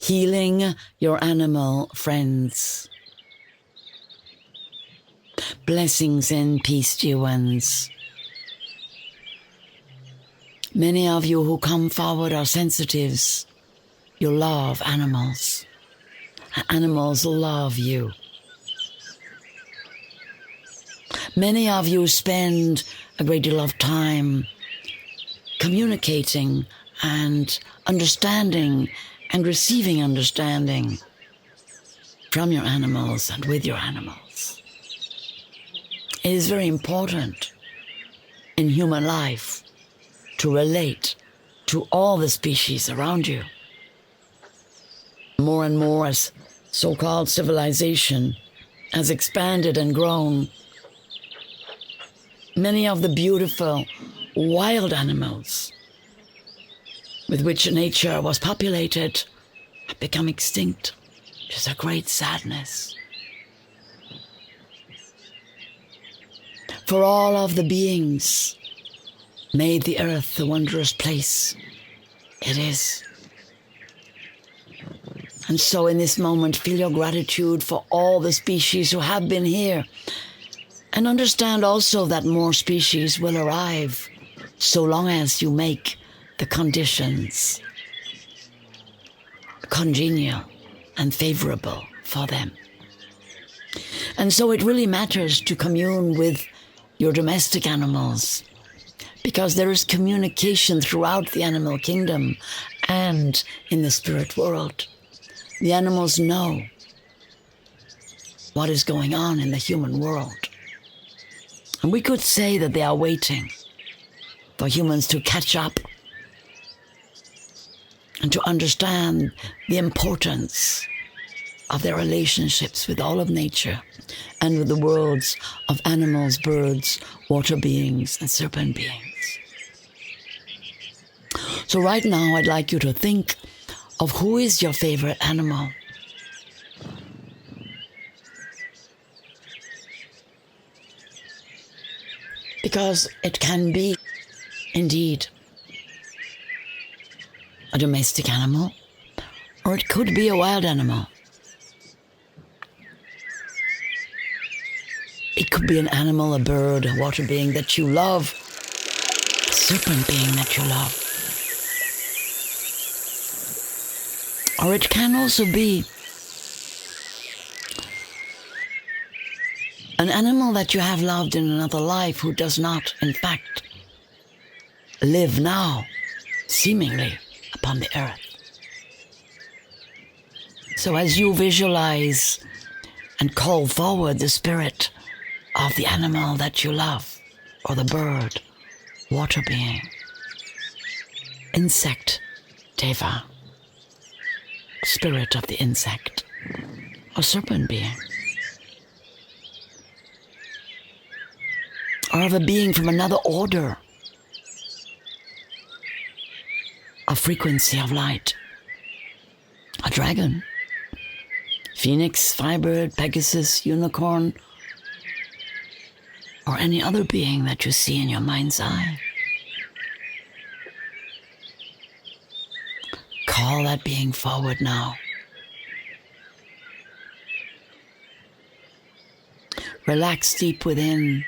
healing your animal friends. Blessings and peace, dear ones. Many of you who come forward are sensitives. You love animals. Animals love you. Many of you spend a great deal of time communicating and understanding and receiving understanding from your animals and with your animals. It is very important in human life to relate to all the species around you. More and more as so-called civilization has expanded and grown, many of the beautiful wild animals with which nature was populated have become extinct. It's a great sadness. For all of the beings made the earth a wondrous place. It is. And so in this moment, feel your gratitude for all the species who have been here. And understand also that more species will arrive so long as you make the conditions congenial and favorable for them. And so it really matters to commune with your domestic animals, because there is communication throughout the animal kingdom and in the spirit world. The animals know what is going on in the human world. And we could say that they are waiting for humans to catch up and to understand the importance of their relationships with all of nature and with the worlds of animals, birds, water beings, and serpent beings. So right now, I'd like you to think of who is your favorite animal. Because it can be, indeed, a domestic animal, or it could be a wild animal. It could be an animal, a bird, a water being that you love, a serpent being that you love. Or it can also be an animal that you have loved in another life who does not, in fact, live now, seemingly, upon the earth. So as you visualize and call forward the spirit of the animal that you love, or the bird, water being, insect, deva, spirit of the insect, or serpent being, or of a being from another order of frequency of light, a dragon, phoenix, firebird, Pegasus, unicorn, or any other being that you see in your mind's eye. Call that being forward now. Relax deep within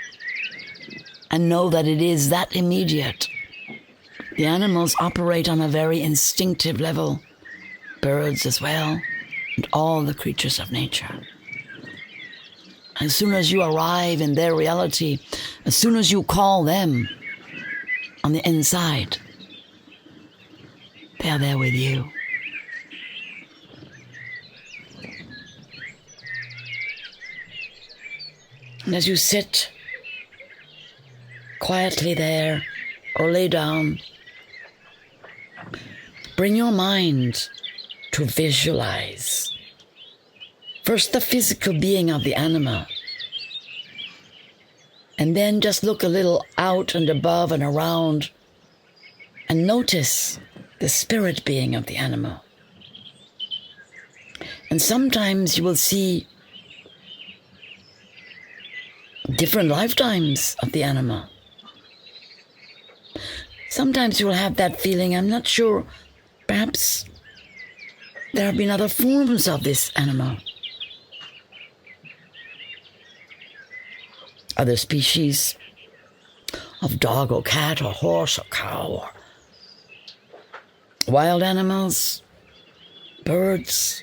and know that it is that immediate. The animals operate on a very instinctive level, birds as well, and all the creatures of nature. As soon as you arrive in their reality, as soon as you call them on the inside, they are there with you. And as you sit quietly there or lay down, bring your mind to visualize first the physical being of the animal, and then just look a little out and above and around and notice the spirit being of the animal. And sometimes you will see different lifetimes of the animal. Sometimes you will have that feeling, I'm not sure, perhaps There have been other forms of this animal. Other species of dog or cat or horse or cow or wild animals, birds.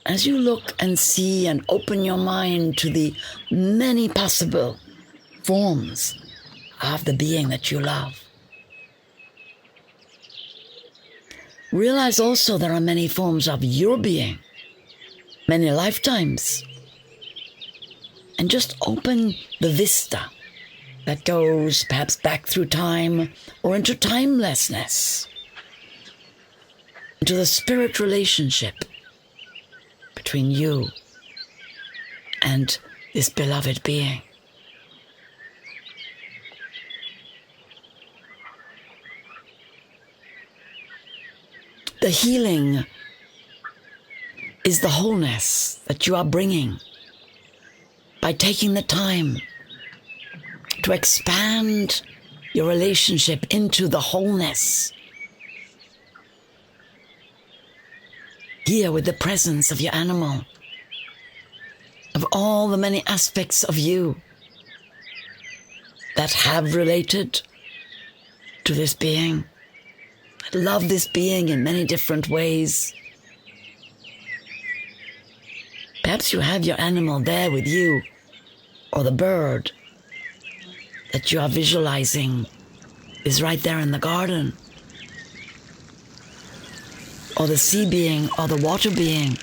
As you look and see and open your mind to the many possible forms of the being that you love, realize also there are many forms of your being, many lifetimes, and just open the vista that goes perhaps back through time or into timelessness, into the spirit relationship between you and this beloved being. The healing is the wholeness that you are bringing by taking the time to expand your relationship into the wholeness. Here with the presence of your animal, of all the many aspects of you that have related to this being, that love this being in many different ways. Perhaps you have your animal there with you, or the bird that you are visualizing is right there in the garden, or the sea being or the water being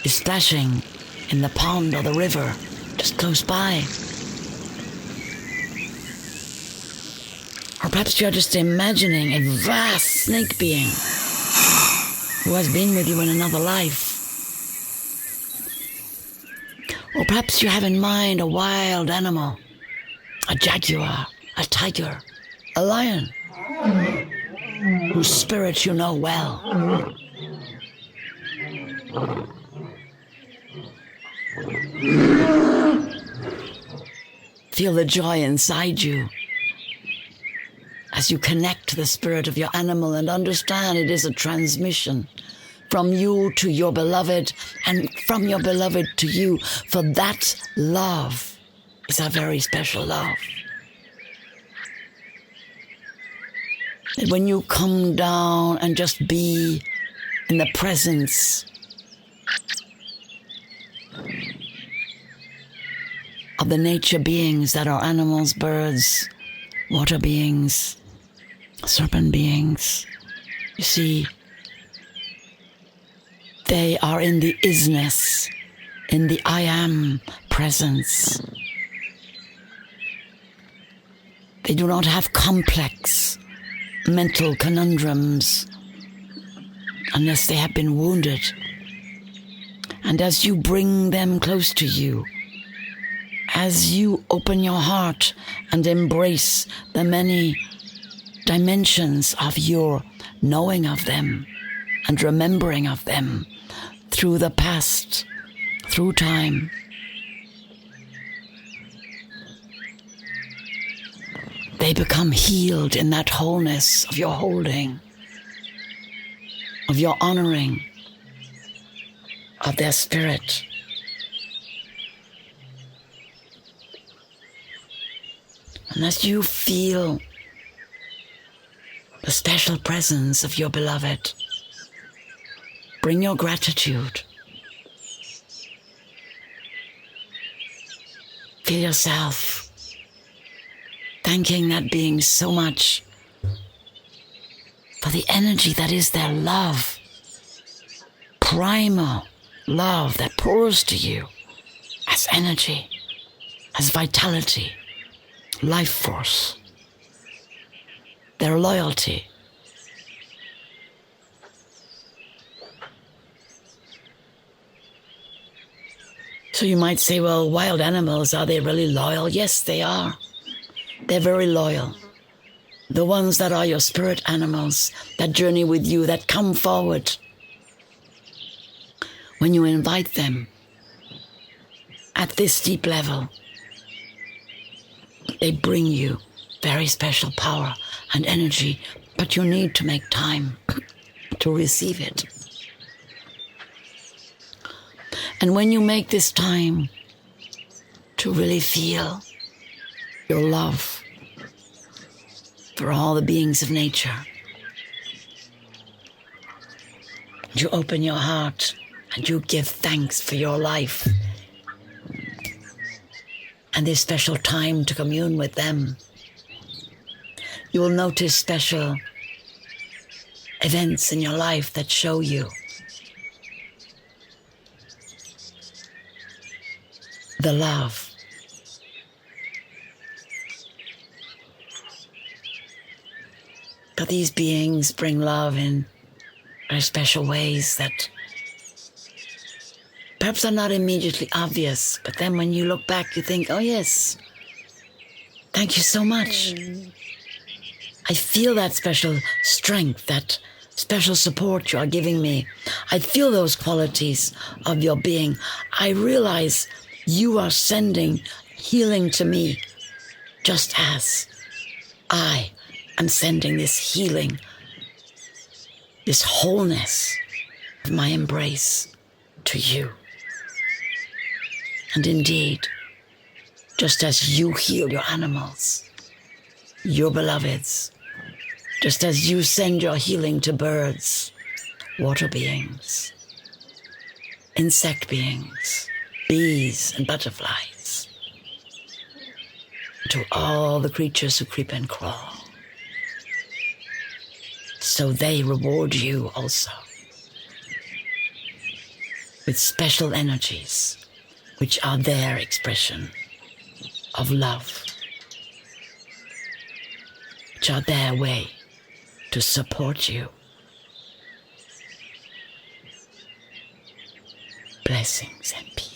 is splashing in the pond or the river just close by. Or perhaps you're just imagining a vast snake being who has been with you in another life. Or perhaps you have in mind a wild animal, a jaguar, a tiger, a lion, whose spirit you know well. Feel the joy inside you as you connect to the spirit of your animal and understand it is a transmission from you to your beloved and from your beloved to you, for that love is a very special love. And when you come down and just be in the presence of the nature beings that are animals, birds, water beings, serpent beings, you see, they are in the isness, in the I am presence. They do not have complex mental conundrums unless they have been wounded. And as you bring them close to you, as you open your heart and embrace the many dimensions of your knowing of them and remembering of them through the past, through time, they become healed in that wholeness of your holding, of your honoring of their spirit. And as you feel the special presence of your beloved, bring your gratitude. Feel yourself thanking that being so much for the energy that is their love, primal love that pours to you as energy, as vitality, life force, their loyalty. So you might say, well, wild animals, are they really loyal? Yes, they are. They're very loyal. The ones that are your spirit animals, that journey with you, that come forward. When you invite them at this deep level, they bring you very special power and energy, but you need to make time to receive it. And when you make this time to really feel your love for all the beings of nature, you open your heart and you give thanks for your life and this special time to commune with them, you will notice special events in your life that show you the love. But these beings bring love in very special ways that perhaps are not immediately obvious, but then when you look back, you think, oh yes, thank you so much. I feel that special strength, that special support you are giving me. I feel those qualities of your being. I realize you are sending healing to me, just as I am sending this healing, this wholeness of my embrace to you. And indeed, just as you heal your animals, your beloveds, just as you send your healing to birds, water beings, insect beings, bees and butterflies, to all the creatures who creep and crawl, so they reward you also with special energies, which are their expression of love, which are their way to support you. Blessings and peace.